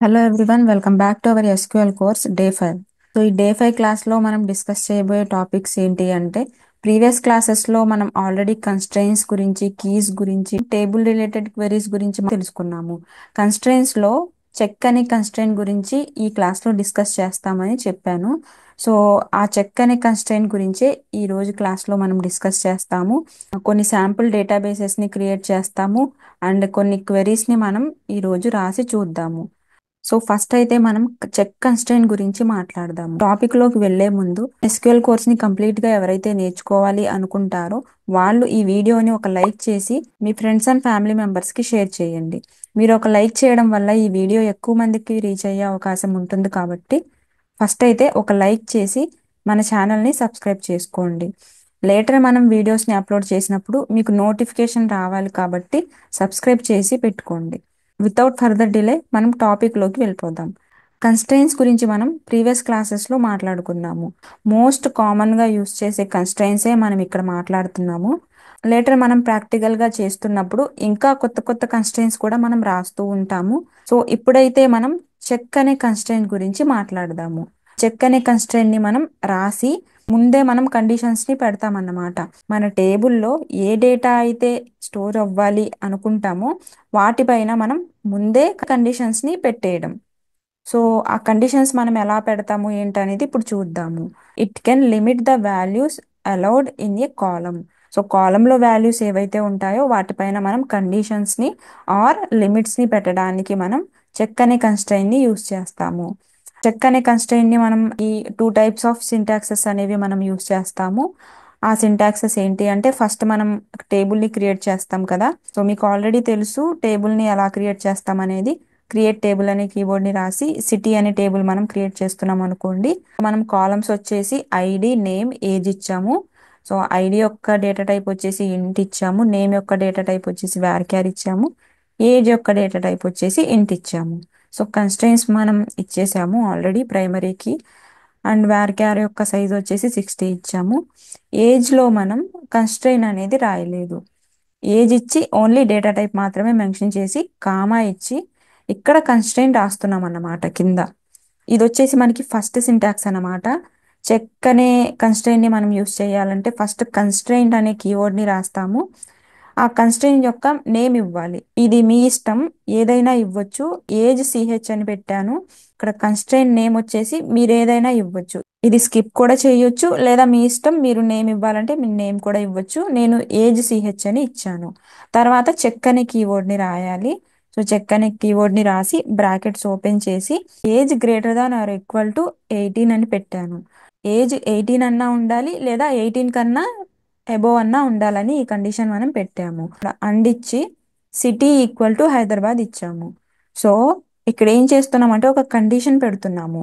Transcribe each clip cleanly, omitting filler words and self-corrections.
Hello everyone, welcome back to our SQL course day 5. So ఈ day 5 క్లాస్లో మనం discuss చేయబోయే టాపిక్స్ ఏంటి అంటే, ప్రీవియస్ క్లాసెస్లో మనం ఆల్రెడీ కన్స్ట్రెయిన్స్ గురించి, కీస్ గురించి, టేబుల్ రిలేటెడ్ క్వెరీస్ గురించి తెలుసుకున్నాము. కన్స్ట్రెయిన్స్లో చెక్ అనే కన్స్ట్రెయిన్ గురించి ఈ క్లాస్లో డిస్కస్ చేస్తామని చెప్పాను. సో ఆ చెక్ అనే కన్స్ట్రెయిన్ గురించే ఈ రోజు క్లాస్లో మనం డిస్కస్ చేస్తాము. కొన్ని శాంపుల్ డేటాబేసెస్ని క్రియేట్ చేస్తాము అండ్ కొన్ని క్వెరీస్ని మనం ఈ రోజు రాసి చూద్దాము. సో ఫస్ట్ అయితే మనం చెక్ కన్స్ట్రెయిన్ గురించి మాట్లాడదాము. టాపిక్ లోకి వెళ్లే ముందు ఎస్క్యూఎల్ కోర్స్ ని కంప్లీట్ గా ఎవరైతే నేర్చుకోవాలి అనుకుంటారో వాళ్ళు ఈ వీడియోని ఒక లైక్ చేసి మీ ఫ్రెండ్స్ అండ్ ఫ్యామిలీ మెంబర్స్ కి షేర్ చేయండి. మీరు ఒక లైక్ చేయడం వల్ల ఈ వీడియో ఎక్కువ మందికి రీచ్ అయ్యే అవకాశం ఉంటుంది కాబట్టి ఫస్ట్ అయితే ఒక లైక్ చేసి మన ఛానల్ని సబ్స్క్రైబ్ చేసుకోండి. లేటర్ మనం వీడియోస్ని అప్లోడ్ చేసినప్పుడు మీకు నోటిఫికేషన్ రావాలి కాబట్టి సబ్స్క్రైబ్ చేసి పెట్టుకోండి. వితౌట్ ఫర్దర్ డిలే మనం టాపిక్లోకి వెళ్ళిపోదాం. కన్స్ట్రెయిన్స్ గురించి మనం ప్రీవియస్ క్లాసెస్లో మాట్లాడుకున్నాము. మోస్ట్ కామన్గా యూస్ చేసే కన్స్ట్రెయిన్సే మనం ఇక్కడ మాట్లాడుతున్నాము. లేటర్ మనం ప్రాక్టికల్గా చేస్తున్నప్పుడు ఇంకా కొత్త కొత్త కన్స్ట్రెయిన్స్ కూడా మనం రాస్తూ ఉంటాము. సో ఇప్పుడైతే మనం చెక్ అనే కన్స్ట్రెయిన్ గురించి మాట్లాడదాము. చెక్ అనే కన్స్ట్రెయిన్ని మనం రాసి ముందే మనం కండిషన్స్ని పెడతామన్నమాట. మన టేబుల్లో ఏ డేటా అయితే స్టోర్ అవ్వాలి అనుకుంటామో వాటిపైన మనం ముందే కండిషన్స్ని పెట్టేయడం. సో ఆ కండిషన్స్ మనం ఎలా పెడతాము ఏంటనేది ఇప్పుడు చూద్దాము. It can limit the values allowed in a column. So కాలంలో వాల్యూస్ ఏవైతే ఉంటాయో వాటిపైన మనం కండిషన్స్ని ఆర్ లిమిట్స్ని పెట్టడానికి మనం చెక్ అనే కన్స్ట్రెయిన్ని యూస్ చేస్తాము. చెక్ అనే కన్స్ట్రెయిన్ని మనం ఈ 2 టైప్స్ ఆఫ్ సింటాక్సెస్ అనేవి మనం యూస్ చేస్తాము. ఆ సింటాక్సెస్ ఏంటి అంటే, ఫస్ట్ మనం టేబుల్ని క్రియేట్ చేస్తాం కదా. సో మీకు ఆల్రెడీ తెలుసు టేబుల్ని ఎలా క్రియేట్ చేస్తాం అనేది. క్రియేట్ టేబుల్ అనే కీబోర్డ్ని రాసి సిటీ అనే టేబుల్ మనం క్రియేట్ చేస్తున్నాం అనుకోండి. మనం కాలమ్స్ వచ్చేసి ఐడి, నేమ్, ఏజ్ ఇచ్చాము. సో ఐడి యొక్క డేటా టైప్ వచ్చేసి ఇంట్ ఇచ్చాము, నేమ్ యొక్క డేటా టైప్ వచ్చేసి varchar ఇచ్చాము, ఏజ్ యొక్క డేటా టైప్ వచ్చేసి ఇంట్ ఇచ్చాము. సో కన్స్ట్రెయిన్స్ మనం ఇచ్చేసాము ఆల్రెడీ ప్రైమరీకి. అండ్ varchar యొక్క సైజ్ వచ్చేసి 60 ఇచ్చాము. ఏజ్లో మనం కన్స్ట్రెయిన్ అనేది రాయలేదు. ఏజ్ ఇచ్చి ఓన్లీ డేటా టైప్ మాత్రమే మెన్షన్ చేసి కామా ఇచ్చి ఇక్కడ కన్స్ట్రెయిన్ రాస్తున్నాం అన్నమాట కింద. ఇది వచ్చేసి మనకి ఫస్ట్ సింటాక్స్ అన్నమాట. చెక్ అనే కన్స్ట్రెయిన్ని మనం యూస్ చేయాలంటే ఫస్ట్ కన్స్ట్రెయిన్ అనే కీవర్డ్ని రాస్తాము. ఆ కన్స్ట్రెయిన్ యొక్క నేమ్ ఇవ్వాలి. ఇది మీ ఇష్టం, ఏదైనా ఇవ్వచ్చు. ఏజ్ సిహెచ్ అని పెట్టాను. ఇక్కడ కన్స్ట్రెయిన్ నేమ్ వచ్చేసి మీరు ఏదైనా ఇవ్వచ్చు. ఇది స్కిప్ కూడా చేయొచ్చు, లేదా మీ ఇష్టం, మీరు నేమ్ ఇవ్వాలంటే మీ నేమ్ కూడా ఇవ్వచ్చు. నేను ఏజ్ సిహెచ్ అని ఇచ్చాను. తర్వాత చెక్ అనే కీవర్డ్ని రాయాలి. సో చెక్ అనే కీవర్డ్ని రాసి బ్రాకెట్స్ ఓపెన్ చేసి age greater than or equal to 18 అని పెట్టాను. ఏజ్ 18 అన్నా ఉండాలి, లేదా 18 కన్నా అబోవ్ అన్నా ఉండాలని ఈ కండిషన్ మనం పెట్టాము. అండ్ ఇచ్చి సిటీ ఈక్వల్ టు హైదరాబాద్ ఇచ్చాము. సో ఇక్కడ ఏం చేస్తున్నామంటే ఒక కండిషన్ పెడుతున్నాము.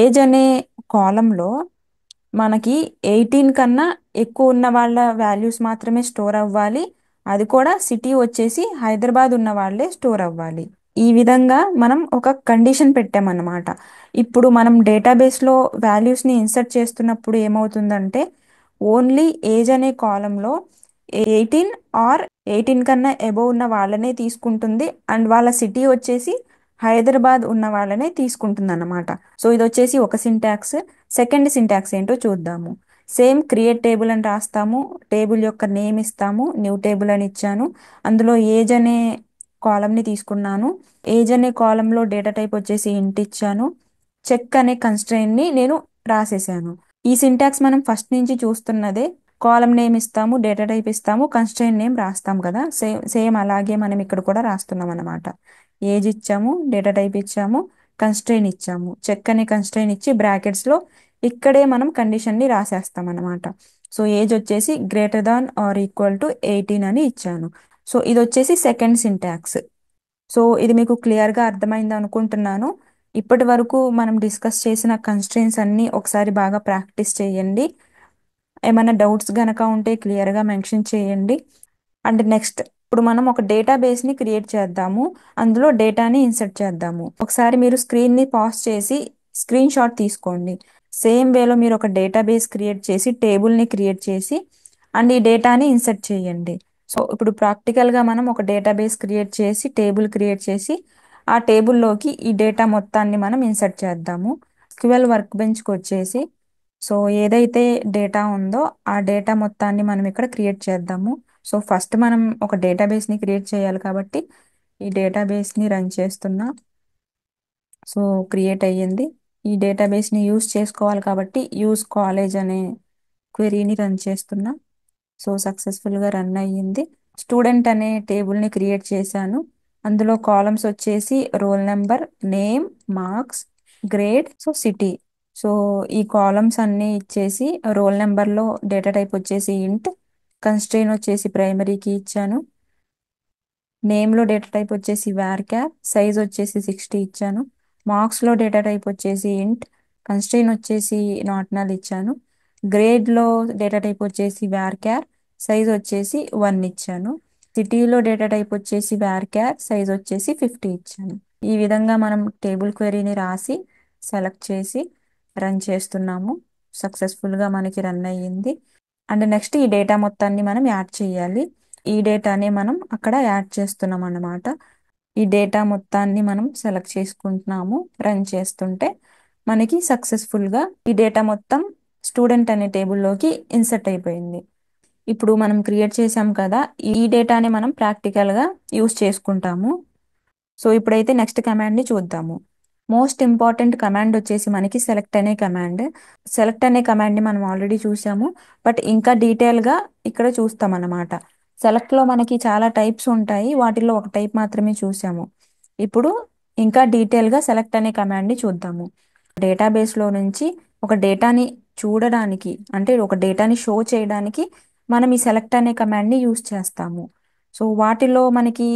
ఏజ్ అనే కాలంలో మనకి 18 కన్నా ఎక్కువ ఉన్న వాళ్ళ వాల్యూస్ మాత్రమే స్టోర్ అవ్వాలి. అది కూడా సిటీ వచ్చేసి హైదరాబాద్ ఉన్న వాళ్ళే స్టోర్ అవ్వాలి. ఈ విధంగా మనం ఒక కండిషన్ పెట్టామన్నమాట. ఇప్పుడు మనం డేటాబేస్లో వాల్యూస్ని ఇన్సర్ట్ చేస్తున్నప్పుడు ఏమవుతుందంటే, ఓన్లీ ఏజ్ అనే కాలంలో 18 ఆర్ 18 కన్నా అబోవ్ ఉన్న వాళ్ళనే తీసుకుంటుంది. అండ్ వాళ్ళ సిటీ వచ్చేసి హైదరాబాద్ ఉన్న వాళ్ళనే తీసుకుంటుంది అన్నమాట. సో ఇది వచ్చేసి ఒక సింటాక్స్. సెకండ్ సింటాక్స్ ఏంటో చూద్దాము. సేమ్ క్రియేట్ టేబుల్ అని రాస్తాము. టేబుల్ యొక్క నేమ్ ఇస్తాము. న్యూ టేబుల్ అని ఇచ్చాను. అందులో ఏజ్ అనే కాలంని తీసుకున్నాను. ఏజ్ అనే కాలంలో డేటా టైప్ వచ్చేసి ఇంట్ ఇచ్చాను. చెక్ అనే కన్స్ట్రెయిన్ని నేను రాసేసాను. ఈ సింటాక్స్ మనం ఫస్ట్ నుంచి చూస్తున్నదే. కాలం నేమ్ ఇస్తాము, డేటా టైప్ ఇస్తాము, కన్స్ట్రెయిన్ నేమ్ రాస్తాం కదా. సేమ్ సేమ్ అలాగే మనం ఇక్కడ కూడా రాస్తున్నాం అన్నమాట. ఏజ్ ఇచ్చాము, డేటా టైప్ ఇచ్చాము, కన్స్ట్రెయిన్ ఇచ్చాము. చెక్ అనే కన్స్ట్రెయిన్ ఇచ్చి బ్రాకెట్స్లో ఇక్కడే మనం కండిషన్ని రాసేస్తాం అన్నమాట. సో ఏజ్ వచ్చేసి greater than or equal to 18 అని ఇచ్చాను. సో ఇది వచ్చేసి సెకండ్ సింటాక్స్. సో ఇది మీకు క్లియర్గా అర్థమైంది అనుకుంటున్నాను. ఇప్పటి వరకు మనం డిస్కస్ చేసిన కన్స్ట్రెయిన్స్ అన్నీ ఒకసారి బాగా ప్రాక్టీస్ చేయండి. ఏమైనా డౌట్స్ గనక ఉంటే క్లియర్గా మెన్షన్ చేయండి. అండ్ నెక్స్ట్ ఇప్పుడు మనం ఒక డేటాబేస్ని క్రియేట్ చేద్దాము. అందులో డేటాని ఇన్సర్ట్ చేద్దాము. ఒకసారి మీరు స్క్రీన్ని పాజ్ చేసి స్క్రీన్ షాట్ తీసుకోండి. సేమ్ వేలో మీరు ఒక డేటాబేస్ క్రియేట్ చేసి టేబుల్ని క్రియేట్ చేసి అండ్ ఈ డేటాని ఇన్సర్ట్ చేయండి. సో ఇప్పుడు ప్రాక్టికల్గా మనం ఒక డేటాబేస్ క్రియేట్ చేసి టేబుల్ క్రియేట్ చేసి ఆ టేబుల్లోకి ఈ డేటా మొత్తాన్ని మనం ఇన్సర్ట్ చేద్దాము. SQL వర్క్ బెంచ్కి వచ్చేసి సో ఏదైతే డేటా ఉందో ఆ డేటా మొత్తాన్ని మనం ఇక్కడ క్రియేట్ చేద్దాము. సో ఫస్ట్ మనం ఒక డేటాబేస్ని క్రియేట్ చేయాలి కాబట్టి ఈ డేటాబేస్ని రన్ చేస్తున్నా. సో క్రియేట్ అయ్యింది. ఈ డేటాబేస్ని యూస్ చేసుకోవాలి కాబట్టి యూస్ కాలేజ్ అనే క్వెరీని రన్ చేస్తున్నా. సో సక్సెస్ఫుల్గా రన్ అయ్యింది. స్టూడెంట్ అనే టేబుల్ని క్రియేట్ చేశాను. అందులో కాలమ్స్ వచ్చేసి roll number, name, marks, grade, so city. So ఈ కాలమ్స్ అన్నీ ఇచ్చేసి రోల్ నెంబర్లో డేటా టైప్ వచ్చేసి ఇంట్, కన్స్ట్రెయిన్ వచ్చేసి ప్రైమరీకి ఇచ్చాను. నేమ్లో డేటా టైప్ వచ్చేసి varchar, సైజ్ వచ్చేసి 60 ఇచ్చాను. మార్క్స్లో డేటా టైప్ వచ్చేసి ఇంట్, కన్స్ట్రెయిన్ వచ్చేసి నాట్ నల్ ఇచ్చాను. గ్రేడ్లో డేటా టైప్ వచ్చేసి varchar, సైజ్ వచ్చేసి 1 ఇచ్చాను. సిటీలో డేటా టైప్ వచ్చేసి varchar, సైజ్ వచ్చేసి 50 ఇచ్చాను. ఈ విధంగా మనం టేబుల్ క్వెరీని రాసి సెలెక్ట్ చేసి రన్ చేస్తున్నాము. సక్సెస్ఫుల్గా మనకి రన్ అయ్యింది. అండ్ నెక్స్ట్ ఈ డేటా మొత్తాన్ని మనం యాడ్ చేయాలి. ఈ డేటాని మనం అక్కడ యాడ్ చేస్తున్నాం అన్నమాట. ఈ డేటా మొత్తాన్ని మనం సెలెక్ట్ చేసుకుంటున్నాము. రన్ చేస్తుంటే మనకి సక్సెస్ఫుల్గా ఈ డేటా మొత్తం స్టూడెంట్ అనే టేబుల్లోకి ఇన్సర్ట్ అయిపోయింది. ఇప్పుడు మనం క్రియేట్ చేసాం కదా, ఈ డేటాని మనం ప్రాక్టికల్గా యూస్ చేసుకుంటాము. సో ఇప్పుడైతే నెక్స్ట్ కమాండ్ని చూద్దాము. మోస్ట్ ఇంపార్టెంట్ కమాండ్ వచ్చేసి మనకి సెలెక్ట్ అనే కమాండ్. సెలెక్ట్ అనే కమాండ్ని మనం ఆల్రెడీ చూసాము, బట్ ఇంకా డీటెయిల్గా ఇక్కడ చూస్తాం అన్నమాట. సెలెక్ట్లో మనకి చాలా టైప్స్ ఉంటాయి, వాటిల్లో ఒక టైప్ మాత్రమే చూసాము. ఇప్పుడు ఇంకా డీటెయిల్గా సెలెక్ట్ అనే కమాండ్ని చూద్దాము. డేటాబేస్లో నుంచి ఒక డేటాని చూడడానికి, అంటే ఒక డేటాని షో చేయడానికి మనం ఈ సెలెక్ట్ అనే కమాండ్ని యూస్ చేస్తాము. సో వాటిలో మనకి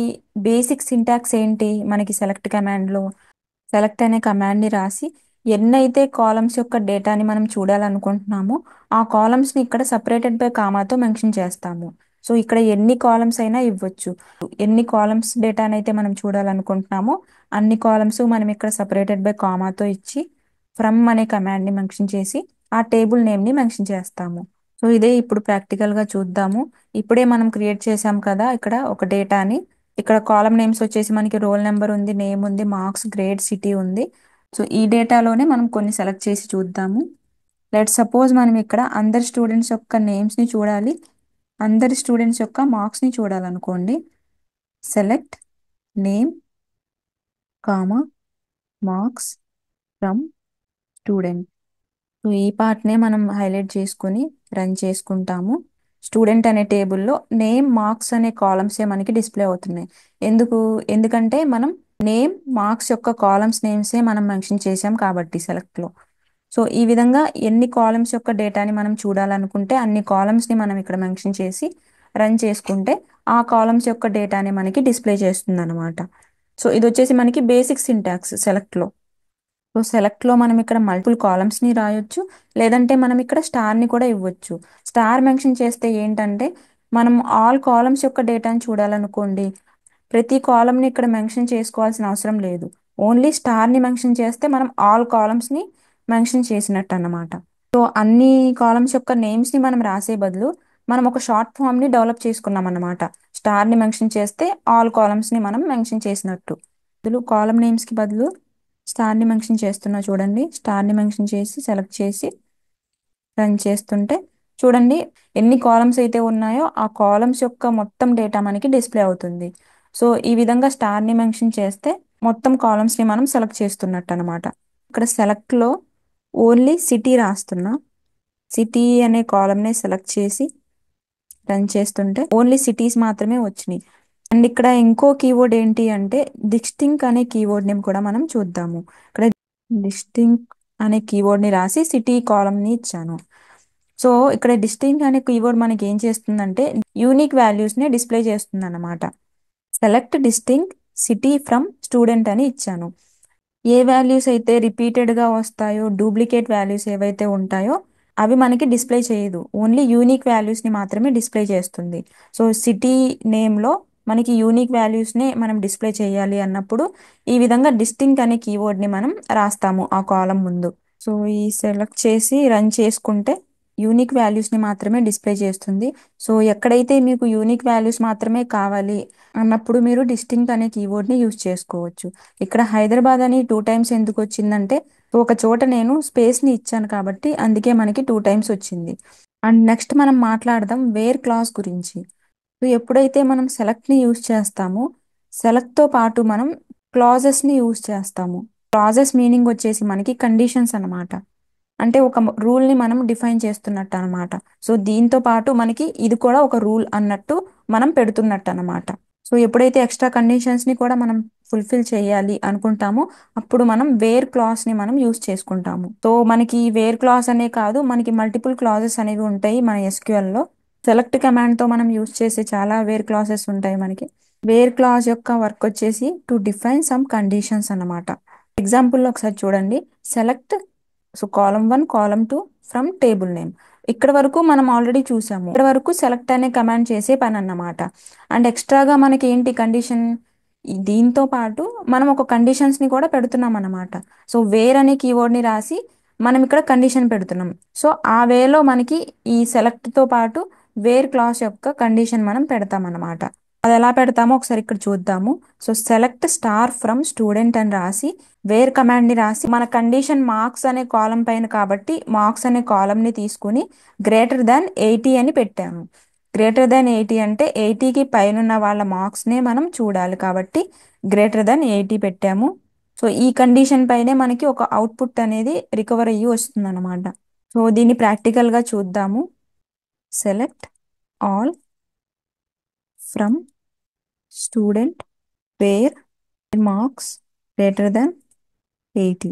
బేసిక్ సింటాక్స్ ఏంటి, మనకి సెలెక్ట్ కమాండ్లో సెలెక్ట్ అనే కమాండ్ని రాసి ఎన్నైతే కాలమ్స్ యొక్క డేటాని మనం చూడాలనుకుంటున్నామో ఆ కాలమ్స్ని ఇక్కడ సపరేటెడ్ బై కామాతో మెన్షన్ చేస్తాము. సో ఇక్కడ ఎన్ని కాలమ్స్ అయినా ఇవ్వచ్చు. ఎన్ని కాలమ్స్ డేటాని అయితే మనం చూడాలనుకుంటున్నామో అన్ని కాలమ్స్ మనం ఇక్కడ సపరేటెడ్ బై కామాతో ఇచ్చి ఫ్రమ్ అనే కమాండ్ని మెన్షన్ చేసి ఆ టేబుల్ నేమ్ని మెన్షన్ చేస్తాము. సో ఇదే ఇప్పుడు ప్రాక్టికల్గా చూద్దాము. ఇప్పుడే మనం క్రియేట్ చేసాం కదా ఇక్కడ ఒక డేటాని. ఇక్కడ కాలమ్ నేమ్స్ వచ్చేసి మనకి రోల్ నెంబర్ ఉంది, నేమ్ ఉంది, మార్క్స్, గ్రేడ్, సిటీ ఉంది. సో ఈ డేటాలోనే మనం కొన్ని సెలెక్ట్ చేసి చూద్దాము. లెట్ సపోజ్ మనం ఇక్కడ అందరి స్టూడెంట్స్ యొక్క నేమ్స్ని చూడాలి, అందరి స్టూడెంట్స్ యొక్క మార్క్స్ని చూడాలనుకోండి. Select name comma marks from student. So ఈ పార్ట్నే మనం హైలైట్ చేసుకొని రన్ చేసుకుంటాము. స్టూడెంట్ అనే టేబుల్లో నేమ్, మార్క్స్ అనే కాలమ్సే మనకి డిస్ప్లే అవుతున్నాయి. ఎందుకంటే మనం నేమ్, మార్క్స్ యొక్క కాలమ్స్ నేమ్సే మనం మెన్షన్ చేసాం కాబట్టి సెలెక్ట్లో. సో ఈ విధంగా ఎన్ని కాలమ్స్ యొక్క డేటాని మనం చూడాలనుకుంటే అన్ని కాలమ్స్ని మనం ఇక్కడ మెన్షన్ చేసి రన్ చేసుకుంటే ఆ కాలమ్స్ యొక్క డేటాని మనకి డిస్ప్లే చేస్తుంది అనమాట. సో ఇది వచ్చేసి మనకి బేసిక్ సింటాక్స్ సెలెక్ట్లో. సో సెలెక్ట్లో మనం ఇక్కడ మల్టిపుల్ కాలమ్స్ని రాయొచ్చు, లేదంటే మనం ఇక్కడ స్టార్ని కూడా ఇవ్వచ్చు. స్టార్ మెన్షన్ చేస్తే ఏంటంటే మనం ఆల్ కాలమ్స్ యొక్క డేటాని చూడాలనుకోండి, ప్రతి కాలమ్ని ఇక్కడ మెన్షన్ చేసుకోవాల్సిన అవసరం లేదు. ఓన్లీ స్టార్ని మెన్షన్ చేస్తే మనం ఆల్ కాలమ్స్ని మెన్షన్ చేసినట్టు అన్నమాట. సో అన్ని కాలమ్స్ యొక్క నేమ్స్ని మనం రాసే బదులు మనం ఒక షార్ట్ ఫామ్ని డెవలప్ చేసుకున్నాం అన్నమాట. స్టార్ని మెన్షన్ చేస్తే ఆల్ కాలమ్స్ని మనం మెన్షన్ చేసినట్టు. బదులు కాలమ్ నేమ్స్కి బదులు స్టార్ని మెన్షన్ చేస్తున్నా చూడండి. స్టార్ని మెన్షన్ చేసి సెలెక్ట్ చేసి రన్ చేస్తుంటే చూడండి ఎన్ని కాలమ్స్ అయితే ఉన్నాయో ఆ కాలమ్స్ యొక్క మొత్తం డేటా మనకి డిస్ప్లే అవుతుంది. సో ఈ విధంగా స్టార్ని మెన్షన్ చేస్తే మొత్తం కాలమ్స్ని మనం సెలెక్ట్ చేస్తున్నట్టు అనమాట. ఇక్కడ సెలెక్ట్లో ఓన్లీ సిటీ రాస్తున్నా. సిటీ అనే కాలమ్ని సెలెక్ట్ చేసి రన్ చేస్తుంటే ఓన్లీ సిటీస్ మాత్రమే వచ్చినాయి. అండ్ ఇక్కడ ఇంకో కీవర్డ్ ఏంటి అంటే డిస్టింక్ అనే కీవర్డ్ నేమ్ కూడా మనం చూద్దాము. ఇక్కడ డిస్టింక్ అనే కీవర్డ్ని రాసి సిటీ కాలమ్ని ఇచ్చాను. సో ఇక్కడ డిస్టింక్ అనే కీవర్డ్ మనకి ఏం చేస్తుందంటే యూనిక్ వాల్యూస్ని డిస్ప్లే చేస్తుంది అన్నమాట. Select distinct city from student అని ఇచ్చాను. ఏ వాల్యూస్ అయితే రిపీటెడ్గా వస్తాయో, డూప్లికేట్ వాల్యూస్ ఏవైతే ఉంటాయో అవి మనకి డిస్ప్లే చేయదు, ఓన్లీ యూనిక్ వాల్యూస్ని మాత్రమే డిస్ప్లే చేస్తుంది. సో సిటీ నేమ్లో మనకి యూనిక్ వాల్యూస్ని మనం డిస్ప్లే చేయాలి అన్నప్పుడు ఈ విధంగా డిస్టింక్ట్ అనే కీవర్డ్ని మనం రాస్తాము ఆ కాలం ముందు. సో ఈ సెలెక్ట్ చేసి రన్ చేసుకుంటే యూనిక్ వాల్యూస్ని మాత్రమే డిస్ప్లే చేస్తుంది. సో ఎక్కడైతే మీకు యూనిక్ వాల్యూస్ మాత్రమే కావాలి అన్నప్పుడు మీరు డిస్టింక్ట్ అనే కీవర్డ్ని యూజ్ చేసుకోవచ్చు. ఇక్కడ హైదరాబాద్ అని 2 టైమ్స్ ఎందుకు వచ్చిందంటే ఒక చోట నేను స్పేస్ని ఇచ్చాను కాబట్టి అందుకే మనకి 2 టైమ్స్ వచ్చింది. అండ్ నెక్స్ట్ మనం మాట్లాడదాం వేర్ క్లాస్ గురించి. సో ఎప్పుడైతే మనం సెలెక్ట్ని యూజ్ చేస్తామో సెలెక్ట్తో పాటు మనం క్లాజెస్ని యూజ్ చేస్తాము. క్లాజెస్ మీనింగ్ వచ్చేసి మనకి కండిషన్స్ అన్నమాట. అంటే ఒక రూల్ని మనం డిఫైన్ చేస్తున్నట్టు అనమాట. సో దీంతో పాటు మనకి ఇది కూడా ఒక రూల్ అన్నట్టు మనం పెడుతున్నట్టు అనమాట. సో ఎప్పుడైతే ఎక్స్ట్రా కండిషన్స్ని కూడా మనం ఫుల్ఫిల్ చేయాలి అనుకుంటామో అప్పుడు మనం వేర్ క్లాస్ని మనం యూజ్ చేసుకుంటాము. సో మనకి వేర్ క్లాస్ అనే కాదు, మనకి మల్టిపుల్ క్లాజెస్ అనేవి ఉంటాయి మన ఎస్క్యూఎల్లో. సెలెక్ట్ కమాండ్తో మనం యూజ్ చేసే చాలా వేర్ క్లాసెస్ ఉంటాయి మనకి. వేర్ క్లాస్ యొక్క వర్క్ వచ్చేసి టు డిఫైన్ సమ్ కండిషన్స్ అన్నమాట. ఎగ్జాంపుల్లో ఒకసారి చూడండి. Select so column 1 column 2 from table name. ఇక్కడ వరకు మనం ఆల్రెడీ చూసాము. ఇక్కడ వరకు సెలెక్ట్ అనే కమాండ్ చేసే పని అన్నమాట. అండ్ ఎక్స్ట్రాగా మనకి ఏంటి కండిషన్, దీంతో పాటు మనం ఒక కండిషన్స్ని కూడా పెడుతున్నాం అన్నమాట. సో వేర్ అనే కీవర్డ్ని రాసి మనం ఇక్కడ కండిషన్ పెడుతున్నాం. సో ఆ వేలో మనకి ఈ సెలెక్ట్తో పాటు వేర్ క్లాస్ యొక్క కండిషన్ మనం పెడతాం అన్నమాట. అది ఎలా పెడతామో ఒకసారి ఇక్కడ చూద్దాము. So select star from student అని రాసి వేర్ కమాండ్ని రాసి మన కండిషన్ మార్క్స్ అనే కాలం పైన కాబట్టి మార్క్స్ అనే కాలంని తీసుకుని >80 అని పెట్టాము. >80 అంటే 80కి పైన వాళ్ళ మార్క్స్నే మనం చూడాలి కాబట్టి >80 పెట్టాము. సో ఈ కండిషన్ పైనే మనకి ఒక అవుట్పుట్ అనేది రికవర్ అయ్యి వస్తుంది అనమాట. సో దీన్ని ప్రాక్టికల్గా చూద్దాము. Select all from student where marks >80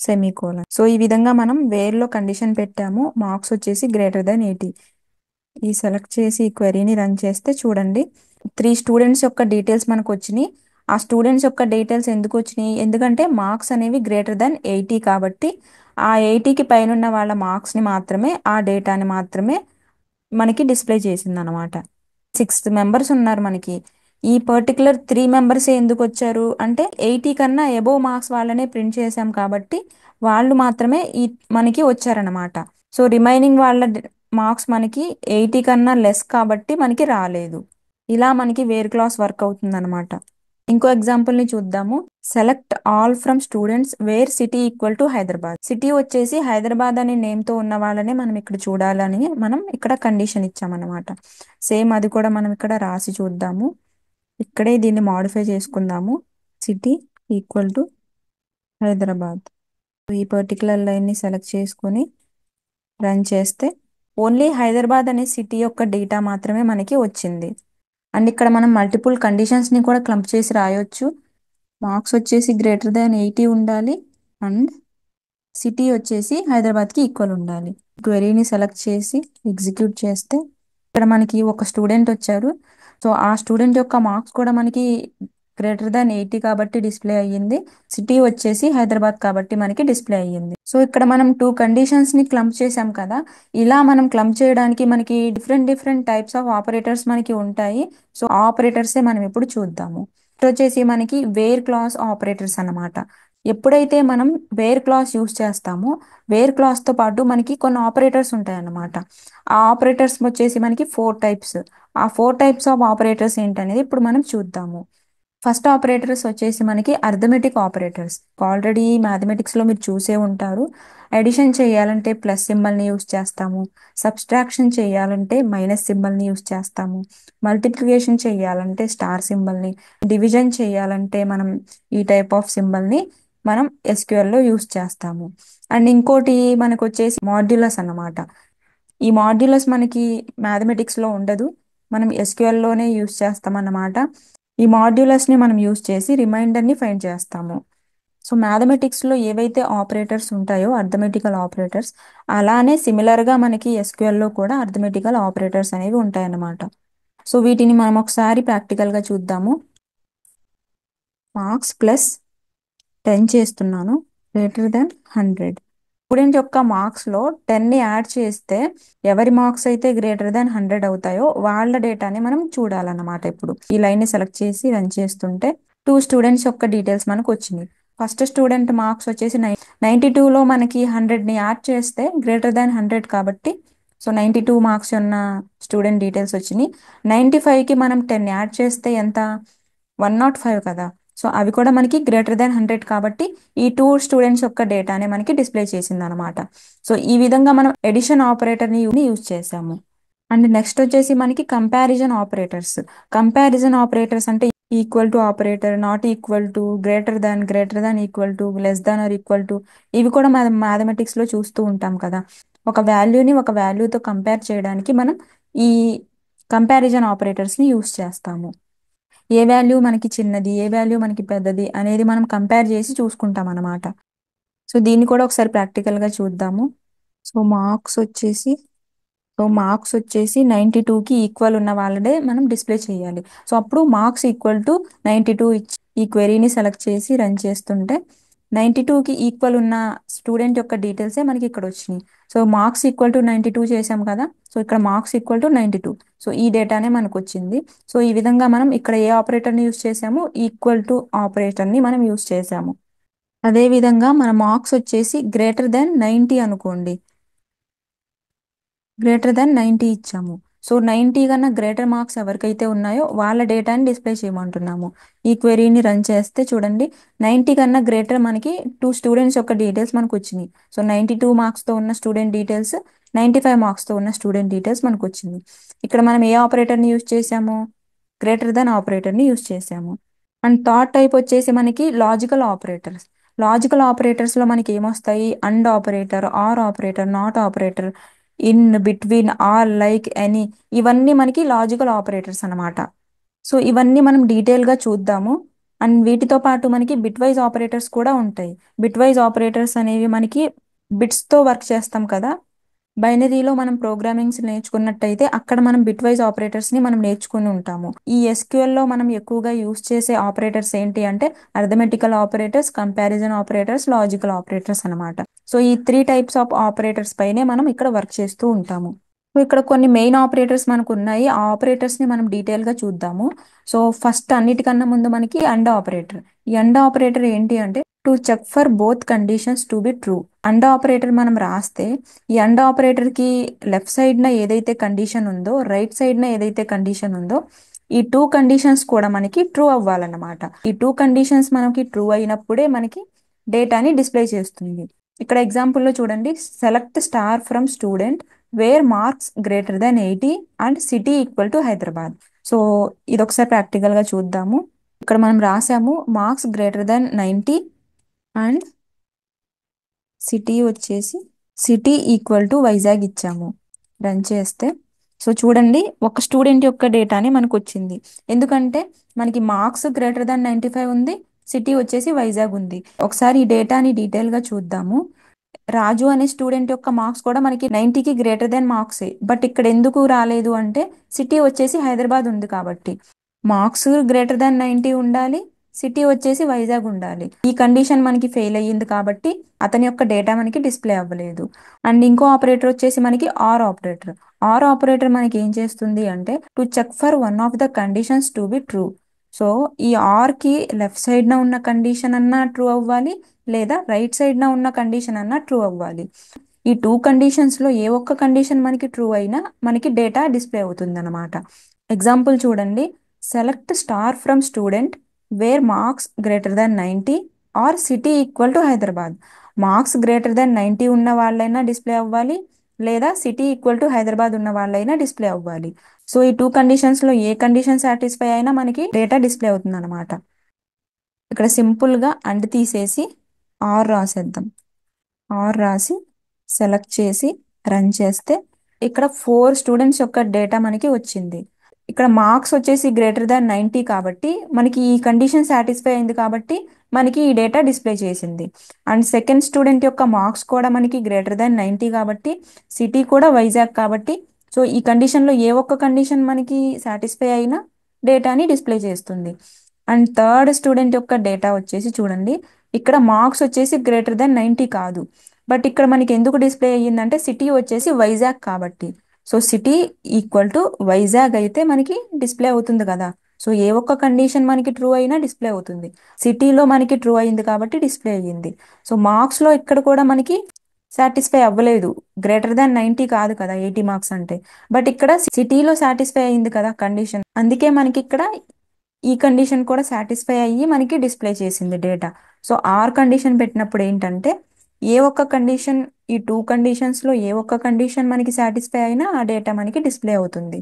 semicolon. So ఈ విధంగా మనం వేర్లో కండిషన్ పెట్టాము, మార్క్స్ వచ్చేసి >80. ఈ సెలెక్ట్ చేసి ఈ క్వెరీని రన్ చేస్తే చూడండి 3 స్టూడెంట్స్ యొక్క డీటెయిల్స్ మనకు వచ్చినాయి. ఆ స్టూడెంట్స్ యొక్క డీటెయిల్స్ ఎందుకు వచ్చినాయి, ఎందుకంటే మార్క్స్ అనేవి >80 కాబట్టి ఆ 80కి పైన ఉన్న వాళ్ళ మార్క్స్ని మాత్రమే, ఆ డేటాని మాత్రమే మనకి డిస్ప్లే చేసింది అనమాట. 6 మెంబర్స్ ఉన్నారు మనకి. ఈ పర్టికులర్ 3 మెంబర్స్ ఎందుకు వచ్చారు అంటే 80 కన్నా అబోవ్ మార్క్స్ వాళ్ళనే ప్రింట్ చేశాం కాబట్టి వాళ్ళు మాత్రమే మనకి వచ్చారనమాట. సో రిమైనింగ్ వాళ్ళ మార్క్స్ మనకి 80 కన్నా లెస్ కాబట్టి మనకి రాలేదు. ఇలా మనకి వేర్ క్లాస్ వర్క్ అవుతుంది అనమాట. ఇంకో ఎగ్జాంపుల్ని చూద్దాము. Select all from students where city equal to Hyderabad. City వచ్చేసి హైదరాబాద్ అనే నేమ్తో ఉన్న వాళ్ళనే మనం ఇక్కడ చూడాలని మనం ఇక్కడ కండిషన్ ఇచ్చామన్నమాట. సేమ్ అది కూడా మనం ఇక్కడ రాసి చూద్దాము. ఇక్కడే దీన్ని మాడిఫై చేసుకుందాము. City equal to Hyderabad. ఈ పర్టికులర్ లైన్ని సెలెక్ట్ చేసుకొని రన్ చేస్తే ఓన్లీ హైదరాబాద్ అనే సిటీ యొక్క డేటా మాత్రమే మనకి వచ్చింది. అండ్ ఇక్కడ మనం మల్టిపుల్ కండిషన్స్ని కూడా క్లంప్ చేసి రాయొచ్చు. మార్క్స్ వచ్చేసి >80 ఉండాలి అండ్ సిటీ వచ్చేసి హైదరాబాద్కి ఈక్వల్ ఉండాలి. క్వెరీని సెలెక్ట్ చేసి ఎగ్జిక్యూట్ చేస్తే ఇక్కడ మనకి ఒక స్టూడెంట్ వచ్చారు. సో ఆ స్టూడెంట్ యొక్క మార్క్స్ కూడా మనకి >80 కాబట్టి డిస్ప్లే అయ్యింది. సిటీ వచ్చేసి హైదరాబాద్ కాబట్టి మనకి డిస్ప్లే అయ్యింది. సో ఇక్కడ మనం 2 కండిషన్స్ని క్లంప్ చేసాం కదా. ఇలా మనం క్లంప్ చేయడానికి మనకి డిఫరెంట్ టైప్స్ ఆఫ్ ఆపరేటర్స్ మనకి ఉంటాయి. సో ఆపరేటర్సే మనం ఇప్పుడు చూద్దాము. ఇది వచ్చేసి మనకి వేర్ క్లాస్ ఆపరేటర్స్ అన్నమాట. ఎప్పుడైతే మనం వేర్ క్లాస్ యూస్ చేస్తామో వేర్ క్లాస్తో పాటు మనకి కొన్ని ఆపరేటర్స్ ఉంటాయి అన్నమాట. ఆ ఆపరేటర్స్ వచ్చేసి మనకి 4 టైప్స్. ఆ 4 టైప్స్ ఆఫ్ ఆపరేటర్స్ ఏంటనేది ఇప్పుడు మనం చూద్దాము. ఫస్ట్ ఆపరేటర్స్ వచ్చేసి మనకి అర్థమెటిక్ ఆపరేటర్స్. ఆల్రెడీ మ్యాథమెటిక్స్లో మీరు చూసే ఉంటారు. అడిషన్ చేయాలంటే ప్లస్ సింబల్ని యూస్ చేస్తాము, సబ్స్ట్రాక్షన్ చేయాలంటే మైనస్ సింబల్ని యూస్ చేస్తాము, మల్టిప్లికేషన్ చేయాలంటే స్టార్ సింబల్ని, డివిజన్ చేయాలంటే మనం ఈ టైప్ ఆఫ్ సింబల్ని మనం ఎస్క్యూఎల్లో యూస్ చేస్తాము. అండ్ ఇంకోటి మనకు వచ్చేసి మాడ్యులస్ అన్నమాట. ఈ మాడ్యులస్ మనకి మ్యాథమెటిక్స్లో ఉండదు, మనం ఎస్క్యూఎల్లోనే యూస్ చేస్తామన్నమాట. ఈ మాడ్యులస్ని మనం యూస్ చేసి రిమైండర్ని ఫైండ్ చేస్తాము. సో మ్యాథమెటిక్స్లో ఏవైతే ఆపరేటర్స్ ఉంటాయో అర్థమెటికల్ ఆపరేటర్స్, అలానే సిమిలర్గా మనకి ఎస్క్యూఎల్లో కూడా అర్థమెటికల్ ఆపరేటర్స్ అనేవి ఉంటాయన్నమాట. సో వీటిని మనం ఒకసారి ప్రాక్టికల్గా చూద్దాము. మార్క్స్ +10 చేస్తున్నాను >100. స్టూడెంట్ యొక్క మార్క్స్లో 10ని యాడ్ చేస్తే ఎవరి మార్క్స్ అయితే >100 అవుతాయో వాళ్ళ డేటాని మనం చూడాలన్నమాట. ఇప్పుడు ఈ లైన్ని సెలెక్ట్ చేసి రన్ చేస్తుంటే 2 స్టూడెంట్స్ యొక్క డీటెయిల్స్ మనకు వచ్చినాయి. ఫస్ట్ స్టూడెంట్ మార్క్స్ వచ్చేసి 92లో మనకి 100ని యాడ్ చేస్తే గ్రేటర్ దాన్ 100 కాబట్టి సో 92 మార్క్స్ ఉన్న స్టూడెంట్ డీటెయిల్స్ వచ్చినాయి. 95కి మనం 10 యాడ్ చేస్తే ఎంత 105 కదా. సో అవి కూడా మనకి గ్రేటర్ దాన్ 100 కాబట్టి ఈ టూ స్టూడెంట్స్ యొక్క డేటానే మనకి డిస్ప్లే చేసింది అనమాట. సో ఈ విధంగా మనం ఎడిషన్ ఆపరేటర్ని యూజ్ చేసాము. అండ్ నెక్స్ట్ వచ్చేసి మనకి కంపారిజన్ ఆపరేటర్స్ అంటే equal to operator, not equal to, greater than equal to, less than or equal to, ఇవి కూడా మనం మ్యాథమెటిక్స్ లో చూస్తూ ఉంటాం కదా. ఒక వాల్యూని ఒక వాల్యూతో కంపేర్ చేయడానికి మనం ఈ కంపారిజన్ ఆపరేటర్స్ ని యూస్ చేస్తాము. ఏ వాల్యూ మనకి చిన్నది, ఏ వాల్యూ మనకి పెద్దది అనేది మనం కంపేర్ చేసి చూసుకుంటాం అన్నమాట. సో దీన్ని కూడా ఒకసారి ప్రాక్టికల్ గా చూద్దాము. సో మార్క్స్ వచ్చేసి సో మార్క్స్ వచ్చేసి 92కి ఈక్వల్ ఉన్న వాళ్ళదే మనం డిస్ప్లే చేయాలి. సో అప్పుడు మార్క్స్ ఈక్వల్ టు 92 ఇచ్చి ఈ క్వెరీని సెలెక్ట్ చేసి రన్ చేస్తుంటే 92కి ఈక్వల్ ఉన్న స్టూడెంట్ యొక్క డీటెయిల్సే మనకి ఇక్కడ వచ్చినాయి. సో మార్క్స్ ఈక్వల్ టు 92 చేసాం కదా. సో ఇక్కడ మార్క్స్ ఈక్వల్ టు 92. సో ఈ డేటానే మనకు వచ్చింది. సో ఈ విధంగా మనం ఇక్కడ ఏ ఆపరేటర్ని యూస్ చేసాము, ఈక్వల్ టు ఆపరేటర్ని మనం యూస్ చేసాము. అదే విధంగా మన మార్క్స్ వచ్చేసి గ్రేటర్ దాన్ 90 అనుకోండి. గ్రేటర్ దాన్ 90 ఇచ్చాము. సో 90 కన్నా గ్రేటర్ మార్క్స్ ఎవరికైతే ఉన్నాయో వాళ్ళ డేటాని డిస్ప్లే చేయమంటున్నాము. ఈ క్వెరీని రన్ చేస్తే చూడండి 90 కన్నా గ్రేటర్ మనకి టూ స్టూడెంట్స్ యొక్క డీటెయిల్స్ మనకు వచ్చినాయి. సో 92 మార్క్స్తో ఉన్న స్టూడెంట్ డీటెయిల్స్, 95 మార్క్స్తో ఉన్న స్టూడెంట్ డీటెయిల్స్ మనకు వచ్చింది. ఇక్కడ మనం ఏ ఆపరేటర్ని యూస్ చేసాము, గ్రేటర్ దాన్ ఆపరేటర్ని యూస్ చేసాము. అండ్ థర్డ్ టైప్ వచ్చేసి మనకి లాజికల్ ఆపరేటర్స్లో మనకి ఏమొస్తాయి, and operator, or operator, not operator, in, between, or, like, any, ఇవన్నీ మనకి లాజికల్ ఆపరేటర్స్ అన్నమాట. సో ఇవన్నీ మనం డీటెయిల్గా చూద్దాము. అండ్ వీటితో పాటు మనకి బిట్ వైజ్ ఆపరేటర్స్ కూడా ఉంటాయి. బిట్ వైజ్ ఆపరేటర్స్ అనేవి మనకి బిట్స్తో వర్క్ చేస్తాం కదా. బైనరీలో మనం ప్రోగ్రామింగ్స్ నేర్చుకున్నట్టయితే అక్కడ మనం బిట్ వైజ్ ఆపరేటర్స్ ని మనం నేర్చుకుని ఉంటాము. ఈ SQL లో మనం ఎక్కువగా యూస్ చేసే ఆపరేటర్స్ ఏంటి అంటే arithmetical operators, comparison operators, logical operators అన్నమాట. సో ఈ 3 టైప్స్ ఆఫ్ ఆపరేటర్స్ పైనే మనం ఇక్కడ వర్క్ చేస్తూ ఉంటాము. సో ఇక్కడ కొన్ని మెయిన్ ఆపరేటర్స్ మనకు ఉన్నాయి. ఆ ఆపరేటర్స్ ని మనం డీటెయిల్ గా చూద్దాము. సో ఫస్ట్ అన్నిటికన్నా ముందు మనకి అండ్ ఆపరేటర్. ఈ అండ్ ఆపరేటర్ ఏంటి అంటే to check for both conditions to be true. And operator మనం రాస్తే ఈ అండ్ ఆపరేటర్ కి లెఫ్ట్ సైడ్ న ఏదైతే కండిషన్ ఉందో, రైట్ సైడ్ న ఏదైతే కండిషన్ ఉందో, ఈ టూ కండిషన్స్ కూడా మనకి ట్రూ అవ్వాలన్నమాట. ఈ టూ కండిషన్స్ మనకి ట్రూ అయినప్పుడే మనకి డేటాని డిస్ప్లే చేస్తుంది. ఇక్కడ ఎగ్జాంపుల్ లో చూడండి, select star from student where marks greater than 80 and city equal to Hyderabad. So ఇది ఒకసారి ప్రాక్టికల్ గా చూద్దాము. ఇక్కడ మనం రాసాము marks greater than 90 and city equal to Vizag ఇచ్చాము. రన్ చేస్తే సో చూడండి ఒక స్టూడెంట్ యొక్క డేటాని మనకు వచ్చింది. ఎందుకంటే మనకి మార్క్స్ గ్రేటర్ దాన్ 95 ఉంది, సిటీ వచ్చేసి వైజాగ్ ఉంది. ఒకసారి ఈ డేటాని డీటెయిల్గా చూద్దాము. రాజు అనే స్టూడెంట్ యొక్క మార్క్స్ కూడా మనకి 90కి గ్రేటర్ దాన్ మార్క్సే. బట్ ఇక్కడ ఎందుకు రాలేదు అంటే సిటీ వచ్చేసి హైదరాబాద్ ఉంది కాబట్టి. మార్క్స్ గ్రేటర్ దాన్ 90 ఉండాలి, సిటీ వచ్చేసి వైజాగ్ ఉండాలి. ఈ కండిషన్ మనకి ఫెయిల్ అయ్యింది కాబట్టి అతని యొక్క డేటా మనకి డిస్ప్లే అవ్వలేదు. అండ్ ఇంకో ఆపరేటర్ వచ్చేసి మనకి ఆర్ ఆపరేటర్ మనకి ఏం చేస్తుంది అంటే to check for one of the conditions to be true. So ఈ ఆర్ కి లెఫ్ట్ సైడ్ న ఉన్న కండిషన్ అన్నా ట్రూ అవ్వాలి, లేదా రైట్ సైడ్ న ఉన్న కండిషన్ అన్నా ట్రూ అవ్వాలి. ఈ టూ కండిషన్స్ లో ఏ ఒక్క కండిషన్ మనకి ట్రూ అయినా మనకి డేటా డిస్ప్లే అవుతుంది అనమాట. ఎగ్జాంపుల్ చూడండి, select star from student where marks greater than 90 or city equal to Hyderabad. Marks greater than 90 ఉన్న వాళ్ళైనా డిస్ప్లే అవ్వాలి, లేదా సిటీ ఈక్వల్ టు హైదరాబాద్ ఉన్న వాళ్ళైనా డిస్ప్లే అవ్వాలి. సో ఈ టూ కండిషన్స్ లో ఏ కండిషన్ సాటిస్ఫై అయినా మనకి డేటా డిస్ప్లే అవుతుంది అనమాట. ఇక్కడ సింపుల్ గా అండ్ తీసేసి ఆర్ రాసేద్దాం. ఆర్ రాసి సెలెక్ట్ చేసి రన్ చేస్తే ఇక్కడ 4 స్టూడెంట్స్ యొక్క డేటా మనకి వచ్చింది. ఇక్కడ మార్క్స్ వచ్చేసి గ్రేటర్ దాన్ 90 కాబట్టి మనకి ఈ కండిషన్ సాటిస్ఫై అయింది కాబట్టి మనకి ఈ డేటా డిస్ప్లే చేసింది. అండ్ సెకండ్ స్టూడెంట్ యొక్క మార్క్స్ కూడా మనకి గ్రేటర్ దాన్ 90 కాబట్టి, సిటీ కూడా వైజాగ్ కాబట్టి, సో ఈ కండిషన్లో ఏ ఒక్క కండిషన్ మనకి సాటిస్ఫై అయినా డేటాని డిస్ప్లే చేస్తుంది. అండ్ థర్డ్ స్టూడెంట్ యొక్క డేటా వచ్చేసి చూడండి, ఇక్కడ మార్క్స్ వచ్చేసి గ్రేటర్ దాన్ 90 కాదు, బట్ ఇక్కడ మనకి ఎందుకు డిస్ప్లే అయ్యిందంటే సిటీ వచ్చేసి వైజాగ్ కాబట్టి. So city equal to Vizag అయితే మనకి డిస్ప్లే అవుతుంది కదా. సో ఏ ఒక్క కండిషన్ మనకి ట్రూ అయినా డిస్ప్లే అవుతుంది. సిటీలో మనకి ట్రూ అయింది కాబట్టి డిస్ప్లే అయ్యింది. సో మార్క్స్లో ఇక్కడ కూడా మనకి సాటిస్ఫై అవ్వలేదు. గ్రేటర్ దాన్ 90 కాదు కదా 80 మార్క్స్ అంటే. బట్ ఇక్కడ సిటీలో సాటిస్ఫై అయింది కదా కండిషన్, అందుకే మనకి ఇక్కడ ఈ కండిషన్ కూడా సాటిస్ఫై అయ్యి మనకి డిస్ప్లే చేసింది డేటా. సో ఆర్ కండిషన్ పెట్టినప్పుడు ఏంటంటే ఏ ఒక్క కండిషన్, ఈ టూ కండిషన్స్లో ఏ ఒక్క కండిషన్ మనకి సాటిస్ఫై అయినా ఆ డేటా మనకి డిస్ప్లే అవుతుంది.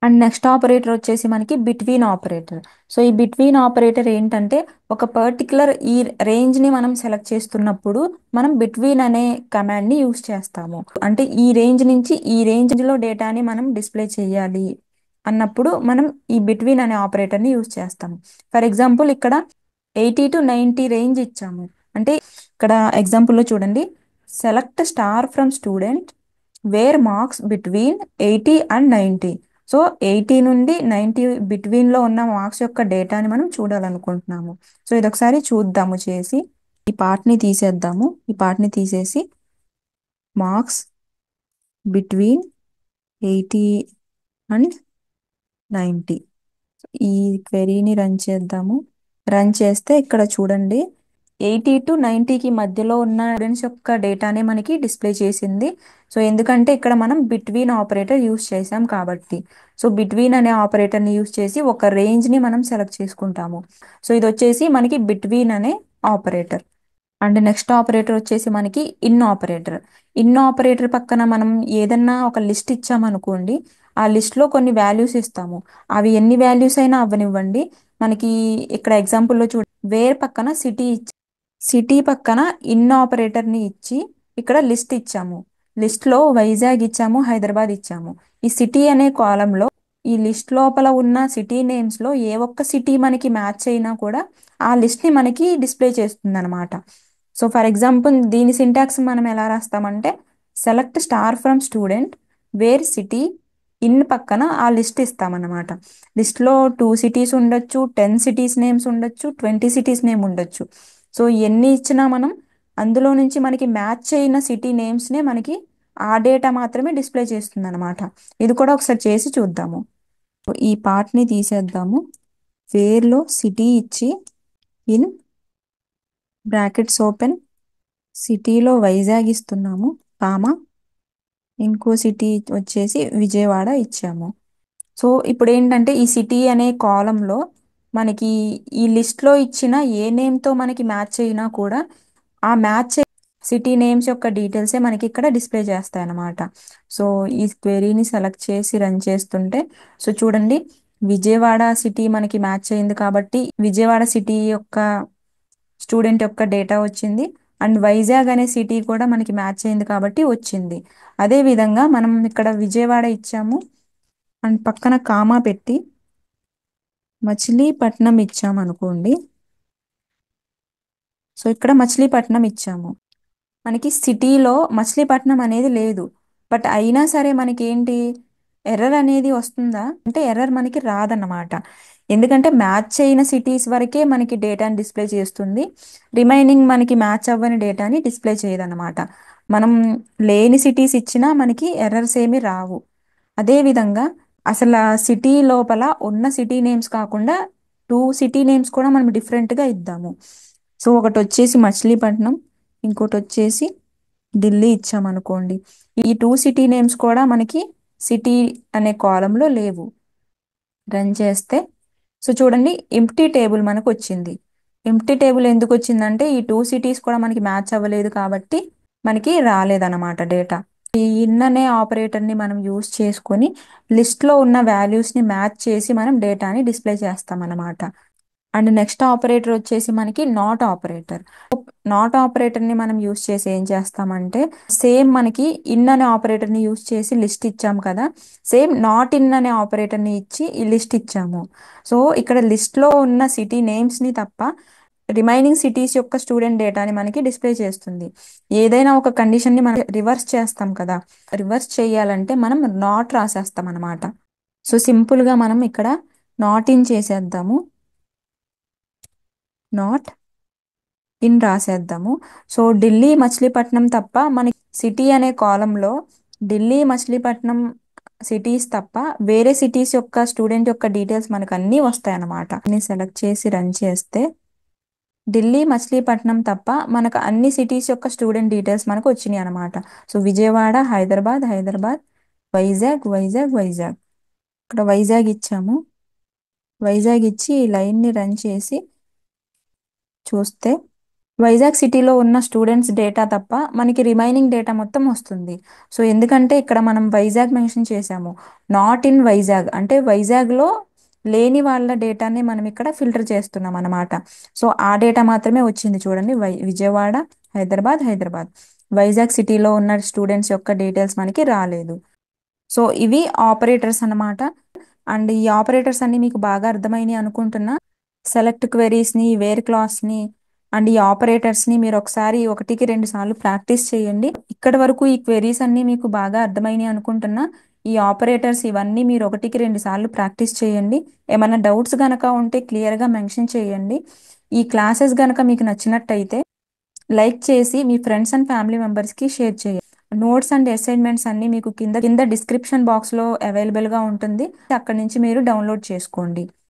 అండ్ నెక్స్ట్ ఆపరేటర్ వచ్చేసి మనకి బిట్వీన్ ఆపరేటర్. సో ఈ బిట్వీన్ ఆపరేటర్ ఏంటంటే ఒక పర్టికులర్ ఈ రేంజ్ని మనం సెలెక్ట్ చేస్తున్నప్పుడు మనం బిట్వీన్ అనే కమాండ్ని యూస్ చేస్తాము. అంటే ఈ రేంజ్ నుంచి ఈ రేంజ్లో డేటాని మనం డిస్ప్లే చేయాలి అన్నప్పుడు మనం ఈ బిట్వీన్ అనే ఆపరేటర్ని యూస్ చేస్తాము. ఫర్ ఎగ్జాంపుల్ ఇక్కడ 80 to 90 రేంజ్ ఇచ్చాము. అంటే ఇక్కడ ఎగ్జాంపుల్లో చూడండి, select star from student where marks between 80 and 90. So 80 నుండి 90 బిట్వీన్లో ఉన్న మార్క్స్ యొక్క డేటాని మనం చూడాలనుకుంటున్నాము. సో ఇది ఒకసారి చూద్దాము చేసి. ఈ పార్ట్ని తీసేద్దాము. ఈ పార్ట్ని తీసేసి మార్క్స్ బిట్వీన్ 80 and 90 ఈ క్వెరీని రన్ చేద్దాము. రన్ చేస్తే ఇక్కడ చూడండి 80 to 90కి మధ్యలో ఉన్న స్టూడెంట్స్ యొక్క డేటానే మనకి డిస్ప్లే చేసింది. సో ఎందుకంటే ఇక్కడ మనం బిట్వీన్ ఆపరేటర్ యూస్ చేసాం కాబట్టి. సో బిట్వీన్ అనే ఆపరేటర్ని యూస్ చేసి ఒక రేంజ్ని మనం సెలెక్ట్ చేసుకుంటాము. సో ఇది వచ్చేసి మనకి బిట్వీన్ అనే ఆపరేటర్. అండ్ నెక్స్ట్ ఆపరేటర్ వచ్చేసి మనకి ఇన్ ఆపరేటర్. ఇన్ ఆపరేటర్ పక్కన మనం ఏదన్నా ఒక లిస్ట్ ఇచ్చామనుకోండి, ఆ లిస్ట్లో కొన్ని వాల్యూస్ ఇస్తాము. అవి ఎన్ని వాల్యూస్ అయినా అవ్వనివ్వండి. మనకి ఇక్కడ ఎగ్జాంపుల్లో వేర్ పక్కన సిటీ పక్కన ఇన్ ఆపరేటర్ని ఇచ్చి ఇక్కడ లిస్ట్ ఇచ్చాము. లిస్ట్లో వైజాగ్ ఇచ్చాము, హైదరాబాద్ ఇచ్చాము. ఈ సిటీ అనే కాలంలో ఈ లిస్ట్ లోపల ఉన్న సిటీ నేమ్స్లో ఏ ఒక్క సిటీ మనకి మ్యాచ్ అయినా కూడా ఆ లిస్ట్ని మనకి డిస్ప్లే చేస్తుంది అనమాట. సో ఫర్ ఎగ్జాంపుల్ దీని సింటాక్స్ మనం ఎలా రాస్తామంటే select star from student where city in పక్కన ఆ లిస్ట్ ఇస్తామన్నమాట. లిస్ట్లో 2 సిటీస్ ఉండొచ్చు, 10 సిటీస్ నేమ్స్ ఉండొచ్చు, 20 సిటీస్ నేమ్ ఉండొచ్చు. సో ఎన్ని ఇచ్చినా మనం అందులో నుంచి మనకి మ్యాచ్ అయిన సిటీ నేమ్స్నే మనకి ఆ డేటా మాత్రమే డిస్ప్లే చేస్తుంది అనమాట. ఇది కూడా ఒకసారి చేసి చూద్దాము. ఈ పార్ట్ని తీసేద్దాము. వేర్లో సిటీ ఇచ్చి ఇన్ బ్రాకెట్స్ ఓపెన్ సిటీలో వైజాగ్ ఇస్తున్నాము, కామా ఇంకో సిటీ వచ్చేసి విజయవాడ ఇచ్చాము. సో ఇప్పుడు ఏంటంటే ఈ సిటీ అనే కాలంలో మనకి ఈ లిస్ట్లో ఇచ్చిన ఏ నేమ్తో మనకి మ్యాచ్ అయినా కూడా ఆ మ్యాచ్ సిటీ నేమ్స్ యొక్క డీటెయిల్సే మనకి ఇక్కడ డిస్ప్లే చేస్తాయి అన్నమాట. సో ఈ క్వెరీని సెలెక్ట్ చేసి రన్ చేస్తుంటే సో చూడండి విజయవాడ సిటీ మనకి మ్యాచ్ అయింది కాబట్టి విజయవాడ సిటీ యొక్క స్టూడెంట్ యొక్క డేటా వచ్చింది. అండ్ వైజాగ్ అనే సిటీ కూడా మనకి మ్యాచ్ అయింది కాబట్టి వచ్చింది. అదే విధంగా మనం ఇక్కడ విజయవాడ ఇచ్చాము అండ్ పక్కన కామా పెట్టి మచిలీపట్నం ఇచ్చామనుకోండి. సో ఇక్కడ మచిలీపట్నం ఇచ్చాము. మనకి సిటీలో మచిలీపట్నం అనేది లేదు. బట్ అయినా సరే మనకి ఏంటి ఎర్రర్ అనేది వస్తుందా అంటే ఎర్రర్ మనకి రాదన్నమాట. ఎందుకంటే మ్యాచ్ అయిన సిటీస్ వరకే మనకి డేటాని డిస్ప్లే చేస్తుంది. రిమైనింగ్ మనకి మ్యాచ్ అవ్వని డేటాని డిస్ప్లే చేయదన్నమాట. మనం లేని సిటీస్ ఇచ్చినా మనకి ఎర్రర్స్ ఏమీ రావు. అదేవిధంగా అసలు ఆ సిటీ లోపల ఉన్న సిటీ నేమ్స్ కాకుండా 2 సిటీ నేమ్స్ కూడా మనం డిఫరెంట్గా ఇద్దాము. సో ఒకటి వచ్చేసి మచిలీపట్నం, ఇంకోటి వచ్చేసి ఢిల్లీ ఇచ్చామనుకోండి. ఈ 2 సిటీ నేమ్స్ కూడా మనకి సిటీ అనే కాలంలో లేవు. రన్ చేస్తే సో చూడండి ఎంప్టీ టేబుల్ మనకు వచ్చింది. ఎంప్టీ టేబుల్ ఎందుకు వచ్చిందంటే ఈ 2 సిటీస్ కూడా మనకి మ్యాచ్ అవ్వలేదు కాబట్టి మనకి రాలేదన్నమాట డేటా. ఈ ఇన్ అనే ఆపరేటర్ని మనం యూస్ చేసుకొని లిస్ట్లో ఉన్న వాల్యూస్ని మ్యాచ్ చేసి మనం డేటాని డిస్ప్లే చేస్తామన్నమాట. అండ్ నెక్స్ట్ ఆపరేటర్ వచ్చేసి మనకి నాట్ ఆపరేటర్. నాట్ ఆపరేటర్ని మనం యూస్ చేసి ఏం చేస్తామంటే సేమ్ మనకి ఇన్ అనే ఆపరేటర్ని యూస్ చేసి లిస్ట్ ఇచ్చాము కదా, సేమ్ నాట్ ఇన్ అనే ఆపరేటర్ని ఇచ్చి ఈ లిస్ట్ ఇచ్చాము. సో ఇక్కడ లిస్ట్లో ఉన్న సిటీ నేమ్స్ని తప్ప రిమైనింగ్ సిటీస్ యొక్క స్టూడెంట్ డేటాని మనకి డిస్ప్లే చేస్తుంది. ఏదైనా ఒక కండిషన్ని మనం రివర్స్ చేస్తాం కదా, రివర్స్ చేయాలంటే మనం నాట్ రాసేస్తాం అనమాట. సో సింపుల్గా మనం ఇక్కడ నాట్ ఇన్ చేసేద్దాము, నాట్ ఇన్ రాసేద్దాము. సో ఢిల్లీ మచిలీపట్నం తప్ప మనకి సిటీ అనే కాలంలో ఢిల్లీ మచిలీపట్నం సిటీస్ తప్ప వేరే సిటీస్ యొక్క స్టూడెంట్ యొక్క డీటెయిల్స్ మనకు అన్నీ వస్తాయి అన్నమాట. సెలెక్ట్ చేసి రన్ చేస్తే ఢిల్లీ మచిలీపట్నం తప్ప మనకు అన్ని సిటీస్ యొక్క స్టూడెంట్ డీటెయిల్స్ మనకు వచ్చినాయి అనమాట. సో విజయవాడ, హైదరాబాద్, వైజాగ్. ఇక్కడ వైజాగ్ ఇచ్చాము. వైజాగ్ ఇచ్చి ఈ లైన్ని రన్ చేసి చూస్తే వైజాగ్ సిటీలో ఉన్న స్టూడెంట్స్ డేటా తప్ప మనకి రిమైనింగ్ డేటా మొత్తం వస్తుంది. సో ఎందుకంటే ఇక్కడ మనం వైజాగ్ మెన్షన్ చేసాము, నాట్ ఇన్ వైజాగ్ అంటే వైజాగ్లో లేని వాళ్ళ డేటాని మనం ఇక్కడ ఫిల్టర్ చేస్తున్నాం అనమాట. సో ఆ డేటా మాత్రమే వచ్చింది చూడండి. విజయవాడ, హైదరాబాద్. వైజాగ్ సిటీలో ఉన్న స్టూడెంట్స్ యొక్క డీటెయిల్స్ మనకి రాలేదు. సో ఇవి ఆపరేటర్స్ అన్నమాట. అండ్ ఈ ఆపరేటర్స్ అన్ని మీకు బాగా అర్థమైనాయి అనుకుంటున్నా. సెలెక్ట్ క్వెరీస్ని, వేర్ క్లాస్ని అండ్ ఈ ఆపరేటర్స్ని మీరు ఒకసారి 1కి 2 సార్లు ప్రాక్టీస్ చేయండి. ఇక్కడి వరకు ఈ క్వెరీస్ అన్ని మీకు బాగా అర్థమైనాయి అనుకుంటున్నా. ఈ ఆపరేటర్స్ ఇవన్నీ మీరు 1కి 2 సార్లు ప్రాక్టీస్ చేయండి. ఏమైనా డౌట్స్ గనక ఉంటే క్లియర్గా మెన్షన్ చేయండి. ఈ క్లాసెస్ గనక మీకు నచ్చినట్టయితే లైక్ చేసి మీ ఫ్రెండ్స్ అండ్ ఫ్యామిలీ మెంబర్స్కి షేర్ చేయండి. నోట్స్ అండ్ అసైన్మెంట్స్ అన్ని మీకు కింద డిస్క్రిప్షన్ బాక్స్లో అవైలబుల్గా ఉంటుంది. అక్కడి నుంచి మీరు డౌన్లోడ్ చేసుకోండి.